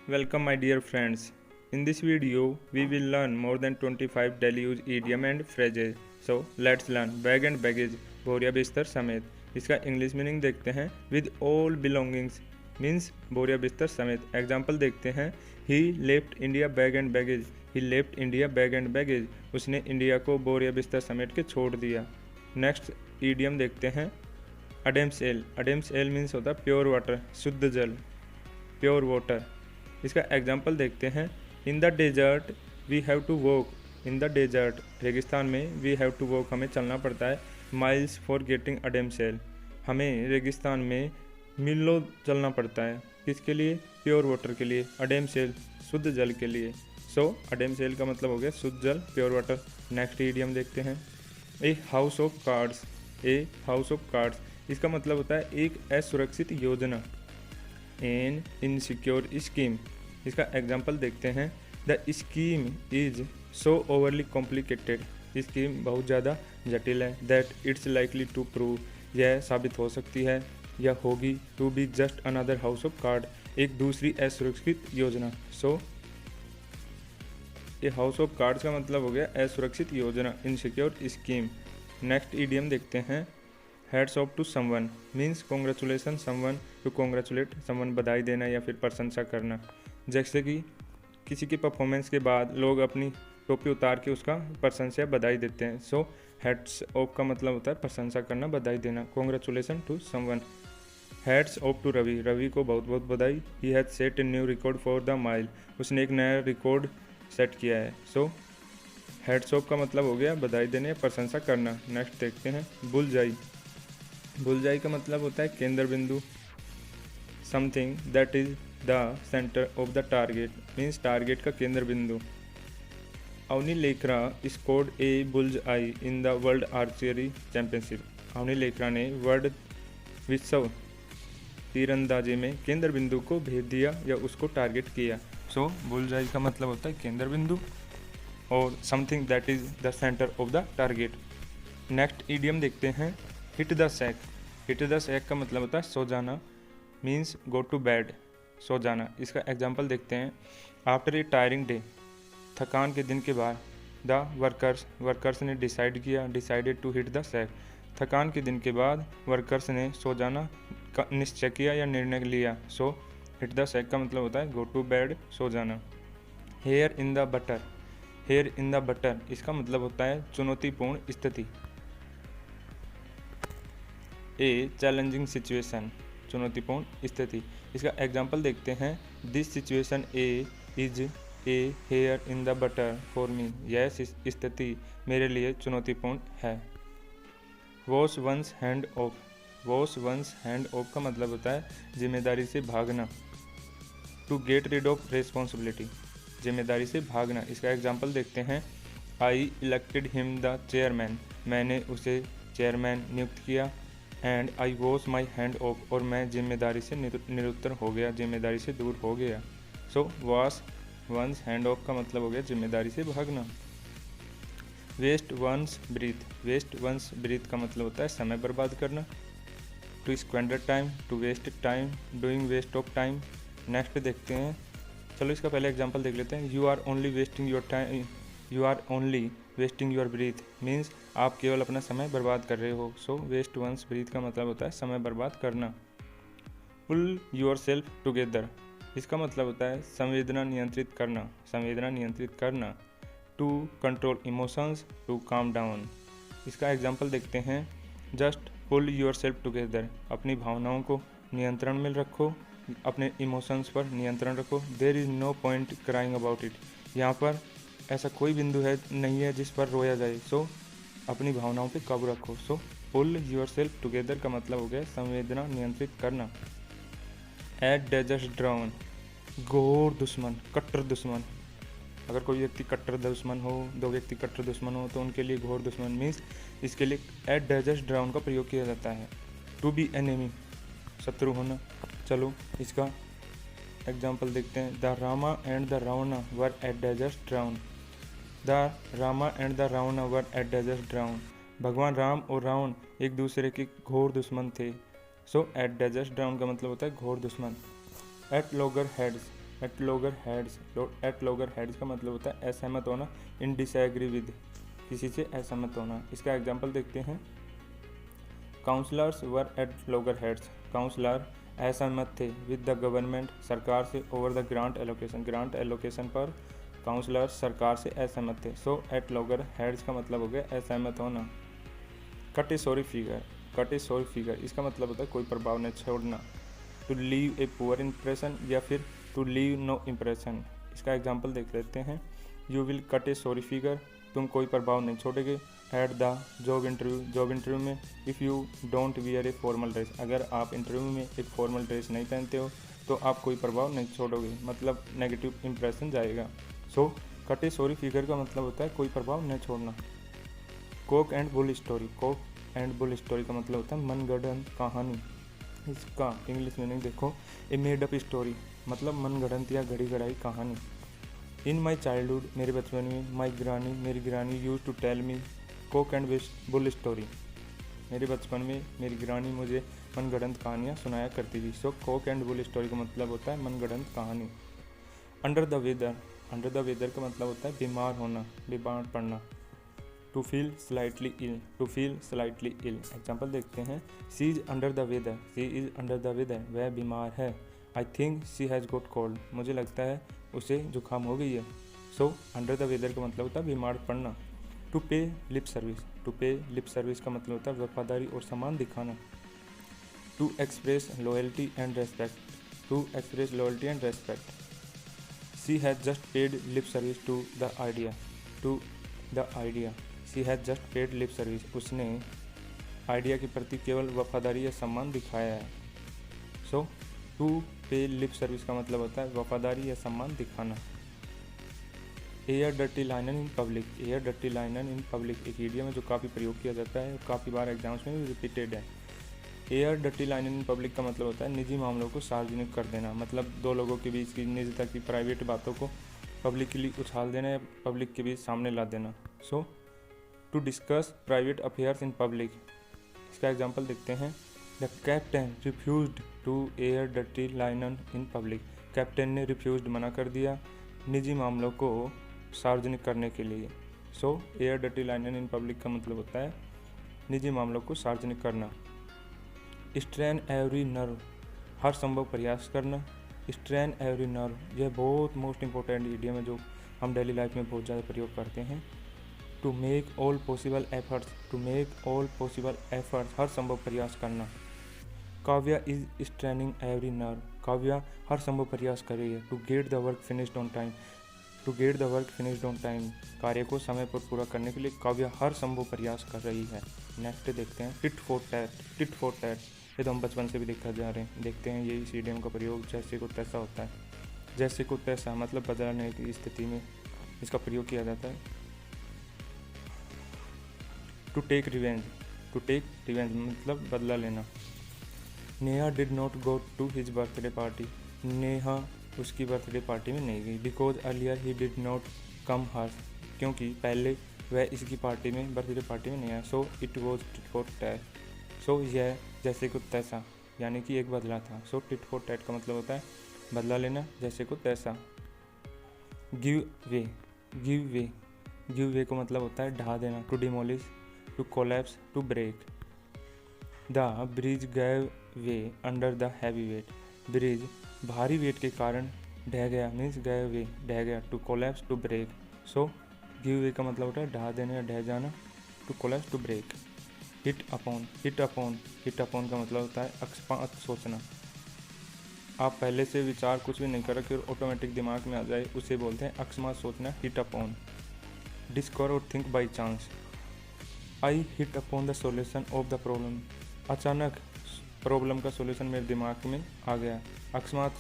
Welcome my dear friends. In this video, we will learn more than 25 daily use idiom and phrases. So let's learn bag and baggage, बोरिया बिस्तर समेत। इसका English meaning देखते हैं। With all belongings means बोरिया बिस्तर समेत। Example देखते हैं। He left India bag and baggage. He left India bag and baggage. उसने इंडिया को बोरिया बिस्तर समेट के छोड़ दिया। नेक्स्ट ईडियम देखते हैं। अडेम्स एल। अडेम्स एल मीन्स होता है प्योर वाटर, शुद्ध जल, प्योर वाटर। इसका एग्जाम्पल देखते हैं। In the desert we have to walk. In the desert रेगिस्तान में वी हैव टू वॉक हमें चलना पड़ता है। माइल्स फॉर गेटिंग अडेम सेल। हमें रेगिस्तान में मीलों चलना पड़ता है। किसके लिए? प्योर वाटर के लिए। अडेम सेल शुद्ध जल के लिए। सो अडेम सेल का मतलब हो गया शुद्ध जल, प्योर वाटर। नेक्स्ट ईडियम देखते हैं। A house of cards. A house of cards इसका मतलब होता है एक असुरक्षित योजना, एन इनसिक्योर स्कीम। इसका एग्जाम्पल देखते हैं। The scheme is so overly complicated. Scheme बहुत ज़्यादा जटिल है। That it's likely to prove यह साबित हो सकती है या होगी to be just another house of card, एक दूसरी असुरक्षित योजना। सो ये हाउस ऑफ कार्ड्स का मतलब हो गया असुरक्षित योजना, इनसिक्योर स्कीम। नेक्स्ट ईडियम देखते हैं। Hats off to someone means congratulation someone, to congratulate someone बधाई देना या फिर प्रशंसा करना। जैसे कि किसी की परफॉर्मेंस के बाद लोग अपनी टोपी उतार के उसका प्रशंसा या बधाई देते हैं। सो हैट्स ऑफ का मतलब होता है प्रशंसा करना, बधाई देना। Congratulation to someone. Hats off to Ravi. Ravi को बहुत बहुत बधाई। He has set a new record for the mile. उसने एक नया रिकॉर्ड सेट किया है। सो हैट्स ऑफ का मतलब हो गया बधाई देने या प्रशंसा करना। नेक्स्ट देखते हैं। बुलजाई। बुलजाई का मतलब होता है केंद्र बिंदु, something that is the centre of the target means target का केंद्र बिंदु। Avani Lekhara scored a bull's eye in the world archery championship. Avani Lekhara ने वर्ल्ड विश्व तीरंदाजी में केंद्र बिंदु को भेज दिया या उसको टारगेट किया। सो बुलजाई का मतलब होता है केंद्र बिंदु और something that is the centre of the target. Next idiom देखते हैं। Hit the sack. Hit the sack का मतलब होता है सो जाना मीन्स गो टू बेड, सो जाना। इसका एग्जाम्पल देखते हैं। आफ्टर ए टायरिंग डे, थकान के दिन के बाद, द वर्कर्स ने decided to hit the sack. थकान के दिन के बाद वर्कर्स ने सो जाना का निश्चय किया या निर्णय लिया। सो हिट द सैक का मतलब होता है गो टू बेड, सो जाना। Hair in the butter. Hair in the butter इसका मतलब होता है चुनौतीपूर्ण स्थिति, ए चैलेंजिंग सिचुएशन, चुनौतीपूर्ण स्थिति। इसका एग्जाम्पल देखते हैं। This situation a is a hair in the butter for me. यह स्थिति मेरे लिए चुनौतीपूर्ण है। Wash one's hand off. Wash one's hand off का मतलब होता है जिम्मेदारी से भागना, to get rid of responsibility, जिम्मेदारी से भागना। इसका एग्जाम्पल देखते हैं। I elected him the chairman. मैंने उसे चेयरमैन नियुक्त किया। And I wash my hand off और मैं जिम्मेदारी से निरुत्तर हो गया, जिम्मेदारी से दूर हो गया। So wash one's hand off का मतलब हो गया जिम्मेदारी से भागना। Waste one's breath. Waste one's breath का मतलब होता है समय बर्बाद करना, to squander time, to waste time, doing waste of time. Next देखते हैं। चलो इसका पहले एग्जाम्पल देख लेते हैं। You are only wasting your time, you are only wasting your breath means आप केवल अपना समय बर्बाद कर रहे हो। सो वेस्ट वंस ब्रीथ का मतलब होता है समय बर्बाद करना। पुल योर सेल्फ टुगेदर इसका मतलब होता है संवेदना नियंत्रित करना, संवेदना नियंत्रित करना। To control emotions, to calm down. इसका एग्जाम्पल देखते हैं। Just pull yourself together अपनी भावनाओं को नियंत्रण में रखो, अपने इमोशंस पर नियंत्रण रखो। There is no point crying about it. यहाँ पर ऐसा कोई बिंदु है नहीं है जिस पर रोया जाए। सो अपनी भावनाओं पे काबू रखो। सो पुल योर सेल्फ टुगेदर का मतलब हो गया संवेदना नियंत्रित करना। एट डेजर्ट ड्राउन घोर दुश्मन, कट्टर दुश्मन। अगर कोई व्यक्ति कट्टर दुश्मन हो, दो व्यक्ति कट्टर दुश्मन हो तो उनके लिए घोर दुश्मन मीन्स इसके लिए एट डेजर्ट ड्राउन का प्रयोग किया जाता है। टू बी एनिमी शत्रु होना। चलो इसका एग्जाम्पल देखते हैं। The Rama and the Ravana were at daggers drawn. The Rama and the Ravana were at daggers drawn. भगवान राम और रावण एक दूसरे के घोर दुश्मन थे। सो एट डेजर्ट ड्राउन का मतलब होता है घोर दुश्मन। At loggerheads at loggerheads, at loggerheads का मतलब होता है असहमत होना, इन डिसएग्री विद, किसी से असहमत होना। इसका एग्जाम्पल देखते हैं। Councillors were at loggerheads, councillor असहमत थे विद द गवर्नमेंट, सरकार से, over the grant allocation, grant allocation पर काउंसलर सरकार से असहमत थे। सो एट लोगर हेड्स का मतलब हो गया असहमत होना। Cut a sorry figure, cut a sorry figure इसका मतलब होता है कोई प्रभाव न छोड़ना। To leave a poor impression या फिर टू लीव नो इम्प्रेशन। इसका एग्जाम्पल देख लेते हैं। You will cut a sorry figure, तुम कोई प्रभाव नहीं छोड़ोगे। At the job interview, job interview में। If you don't wear a formal dress, अगर आप इंटरव्यू में एक फॉर्मल ड्रेस नहीं पहनते हो तो आप कोई प्रभाव नहीं छोड़ोगे, मतलब नेगेटिव इंप्रेशन जाएगा। So cut a sorry figure का मतलब होता है कोई प्रभाव न छोड़ना। Coke and bull story, Coke and bull story का मतलब होता है मनगढ़ंत कहानी। इसका इंग्लिश मीनिंग देखो, ए मेड अप स्टोरी, मतलब मनगढ़ंत या घड़ी घड़ाई कहानी। इन माई चाइल्डहुड, मेरे बचपन में, माई ग्रानी, मेरी granny use to tell me cock and bull story, मेरे बचपन में मेरी ग्रानी मुझे मनगढ़ंत कहानियाँ सुनाया करती थी। So cock and bull story का मतलब होता है मनगढ़ंत कहानी। Under the weather, under the weather का मतलब होता है बीमार होना, बीमार पड़ना। To feel slightly ill, to feel slightly ill. Example देखते हैं। She is under the weather, she is under the weather, वह बीमार है। I think she has got cold, मुझे लगता है उसे जुकाम हो गई है। सो अंडर द वेदर का मतलब होता है बीमार पड़ना। To pay lip service, to pay lip service का मतलब होता है वफादारी और सम्मान दिखाना। To express loyalty and respect, to express loyalty and respect. She has just paid lip service to the idea, to the idea. She has just paid lip service, उसने idea के प्रति केवल वफादारी या सम्मान दिखाया है। So to pay lip service का मतलब होता है वफादारी या सम्मान दिखाना। Air dirty linen in public, air dirty linen in public एक इडियम है जो काफ़ी प्रयोग किया जाता है, काफ़ी बार एग्जाम्स में भी रिपीटेड है। Air dirty linen in public का मतलब होता है निजी मामलों को सार्वजनिक कर देना, मतलब दो लोगों के बीच की निजता की प्राइवेट बातों को पब्लिकली उछाल देना या पब्लिक के बीच सामने ला देना। So to discuss private affairs in public. इसका एग्जाम्पल देखते हैं। The captain refused to air dirty linen in public, captain ने रिफ्यूज्ड मना कर दिया निजी मामलों को सार्वजनिक करने के लिए। सो air dirty linen in public का मतलब होता है निजी मामलों को सार्वजनिक करना। स्ट्रेन एवरी नर्व, हर संभव प्रयास करना। स्ट्रेन एवरी नर्व, यह बहुत मोस्ट इंपॉर्टेंट इडियम है जो हम डेली लाइफ में बहुत ज़्यादा प्रयोग करते हैं। To make all possible efforts, to make all possible efforts, हर संभव प्रयास करना। Kavya is straining every nerve, Kavya हर संभव प्रयास कर रही है। To get the work finished on time, to get the work finished on time, कार्य को समय पर पूरा करने के लिए काव्या हर संभव प्रयास कर रही है। नेक्स्ट देखते हैं tit for TET, tit for TET, ये तो हम बचपन से भी देखा जा रहे हैं, देखते हैं ये इस इडियम का प्रयोग जैसे को तैसा होता है। जैसे को तैसा मतलब बदलने की स्थिति में इसका प्रयोग किया जाता है। To take revenge, to take revenge मतलब बदला लेना। Neha did not go to his birthday party, Neha उसकी बर्थडे पार्टी में नहीं गई। Because earlier he did not come hers, क्योंकि पहले वह इसकी पार्टी में, बर्थडे पार्टी में नहीं आया। So it was tit for tat, so यह जैसे को तैसा यानी कि एक बदला था। सो टिट फॉर टैट का मतलब होता है बदला लेना, जैसे को तैसा। Give way, give way, give way का मतलब होता है ढा देना। To demolish, to collapse, to break. The bridge gave way under the heavy weight, bridge भारी वेट के कारण ढह गया, मीन्स गैव वे ढह गया। To collapse, to break. So give way का मतलब होता है ढा देना या ढह जाना। To collapse, to break. Hit upon, hit upon, hit upon का मतलब होता है अकस्मात सोचना। आप पहले से विचार कुछ भी नहीं कर रखे और ऑटोमेटिक दिमाग में आ जाए, उसे बोलते हैं अकस्मात सोचना, हिट अपॉन। डिस्कवर और think by chance, I hit upon the solution of the problem, अचानक प्रॉब्लम का सॉल्यूशन मेरे दिमाग में आ गया। अकस्मात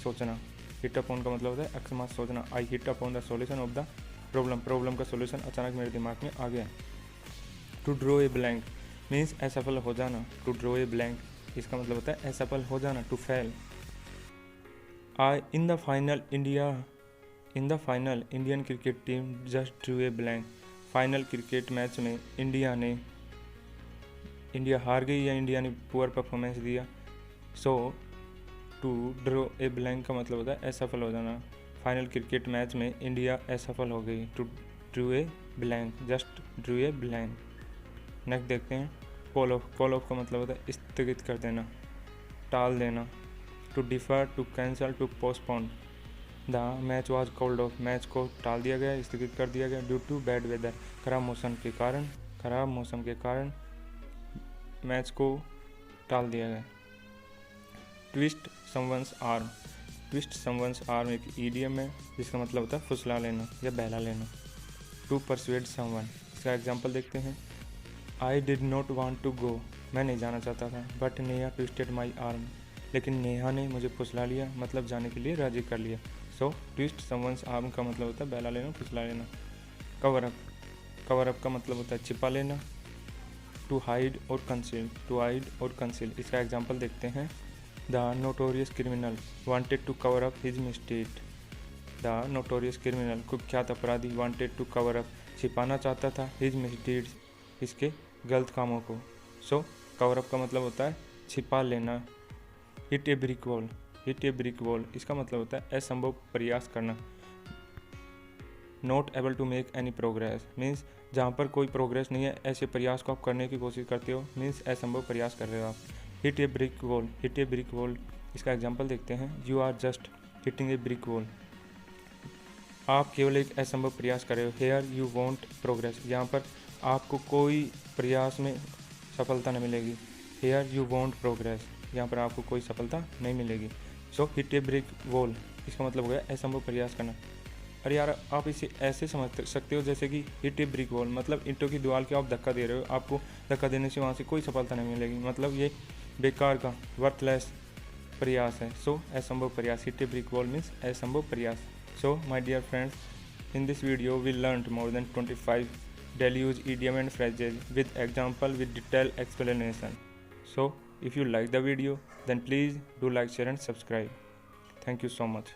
सोचना, हिट अपॉन का मतलब होता है अकस्मात सोचना। I hit upon the solution of the problem, problem का सॉल्यूशन अचानक मेरे दिमाग में आ गया। To draw a blank means असफल हो जाना। टू ड्रॉ ए ब्लैंक इसका मतलब होता है असफल हो जाना, to fail. I in the final India, in the final Indian cricket team just drew a blank, final cricket match में इंडिया हार गई या इंडिया ने पुअर परफॉर्मेंस दिया। So to draw a blank का मतलब होता है असफल हो जाना। फाइनल क्रिकेट मैच में इंडिया असफल हो गई। To drew a blank, just drew a blank. Next देखते हैं कॉल ऑफ। कॉल ऑफ का मतलब होता है स्थगित कर देना, टाल देना। To defer, to cancel, to postpone. The match was called off, match को टाल दिया गया, स्थगित कर दिया गया। ड्यू टू बैड वेदर, खराब मौसम के कारण मैच को टाल दिया गया। Twist someone's arm, twist someone's arm एक ईडियम है जिसका मतलब होता है फुसला लेना या बहला लेना। टू परसुएड समवन, इसका एग्जाम्पल देखते हैं। I did not want to go, मैं नहीं जाना चाहता था। But Neha twisted my arm, लेकिन नेहा ने मुझे फुसला लिया, मतलब जाने के लिए राजी कर लिया। सो ट्विस्ट समवंस आर्म का मतलब होता है बहला लेना, फुसला लेना। कवर अप, कवर अप का मतलब होता है छिपा लेना। टू हाइड और कंसील, टू हाइड और कंसील, इसका एग्जाम्पल देखते हैं। The notorious criminal wanted to cover up his mistake. The notorious criminal, कुख्यात अपराधी, वांटेड टू कवर अप, छिपाना चाहता था, हिज मिसडीड्स, इसके गलत कामों को। सो कवर अप का मतलब होता है छिपा लेना। Hit a brick wall, hit a brick wall, इसका मतलब होता है असंभव प्रयास करना। Not able to make any progress means जहाँ पर कोई प्रोग्रेस नहीं है, ऐसे प्रयास को आप करने की कोशिश करते हो, मीन्स असंभव प्रयास कर रहे हो आप। Hit a brick wall, hit a brick wall, इसका एग्जाम्पल देखते हैं। You are just hitting a brick wall, आप केवल एक असंभव प्रयास कर रहे हो। हेयर यू वॉन्ट प्रोग्रेस, यहाँ पर आपको कोई प्रयास में सफलता नहीं मिलेगी। हेयर यू वॉन्ट प्रोग्रेस, यहाँ पर आपको कोई सफलता नहीं मिलेगी। सो हिट ए ब्रिक वॉल, इसका मतलब हो गया असंभव प्रयास करना। अरे यार, आप इसे ऐसे समझ सकते हो जैसे कि हिट ए ब्रिक वॉल मतलब ईंटों की दीवार के आप धक्का दे रहे हो, आपको धक्का देने से वहाँ से कोई सफलता नहीं मिलेगी, मतलब ये बेकार का वर्थलेस प्रयास है। सो असंभव प्रयास, hit a brick wall means असंभव प्रयास। So my dear friends, in this video we learned more than 25 daily use idiom and phrases with example with detailed explanation. So if you like the video then please do like, share and subscribe. Thank you so much.